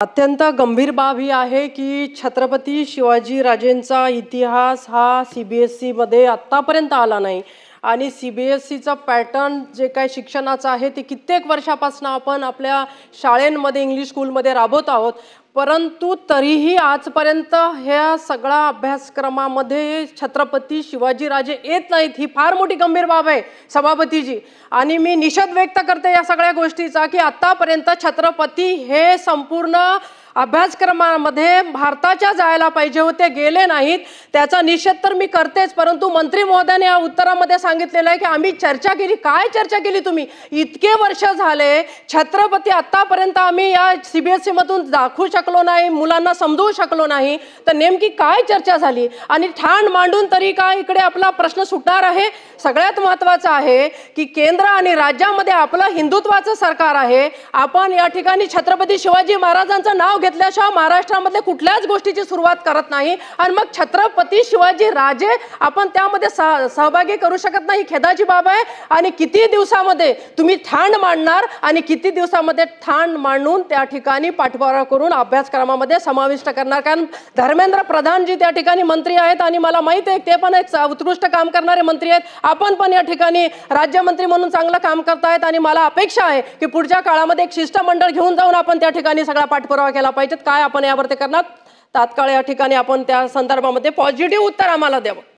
अत्यंत गंभीर बाब ही आहे की छत्रपती शिवाजी राजेंचा इतिहास हा CBSE मध्ये आत्तापर्यंत आला नाही आणि CBSEचा पॅटर्न जे काय शिक्षणाचा आहे ते कित्येक वर्षापासून आपण आपल्या शाळांमध्ये इंग्लिश स्कूलमध्ये राबवत आहोत। परंतु तरीही आजपर्यंत ह्या सगळा अभ्यासक्रमामध्ये छत्रपती शिवाजी राजे येत नाहीत। ही फार मोठी गंभीर बाब आहे सभापतीजी आणि मी निषेध व्यक्त करते या सगळ्या गोष्टीचा की आतापर्यंत छत्रपती हे संपूर्ण अभ्यासक्रमामध्ये भारताच्या जायला पाहिजे होते, गेले नाहीत। त्याचा निषेध तर मी करतेच, परंतु मंत्री महोदयाने या उत्तरामध्ये सांगितलेलं आहे की आम्ही चर्चा केली। काय चर्चा केली तुम्ही? इतके वर्ष झाले छत्रपती आतापर्यंत आम्ही या CBSE मधून दाखवू शकलो नाही, मुलांना समजवू शकलो नाही, तर नेमकी काय चर्चा झाली आणि ठाण मांडून तरी काय इकडे आपला प्रश्न सुटणार आहे? सगळ्यात महत्त्वाचं आहे की केंद्र आणि राज्यामध्ये आपलं हिंदुत्वाचं सरकार आहे। आपण या ठिकाणी छत्रपती शिवाजी महाराजांचं नाव घेतल्याशिवाय महाराष्ट्रामध्ये कुठल्याच गोष्टीची सुरुवात करत नाही आणि मग छत्रपती शिवाजी राजे आपण त्यामध्ये सहभागी करू शकत नाही। खेदाची बाब आहे। आणि किती दिवसामध्ये तुम्ही ठाण मांडणार आणि किती दिवसामध्ये ठाण मांडून त्या ठिकाणी पाठपुरावा करून अभ्यासक्रमामध्ये समाविष्ट करणार? कारण धर्मेंद्र प्रधान जी त्या ठिकाणी मंत्री आहेत आणि मला माहिती आहे ते पण एक उत्कृष्ट काम करणारे मंत्री आहेत। आपण पण या ठिकाणी राज्यमंत्री म्हणून चांगलं काम करतायत आणि मला अपेक्षा आहे की पुढच्या काळामध्ये एक शिष्टमंडळ घेऊन जाऊन आपण त्या ठिकाणी सगळा पाठपुरावा केला पाहिजे। काय आपण यावरती करणार? तात्काळ या ठिकाणी आपण त्या संदर्भामध्ये पॉझिटिव्ह उत्तर आम्हाला द्यावं।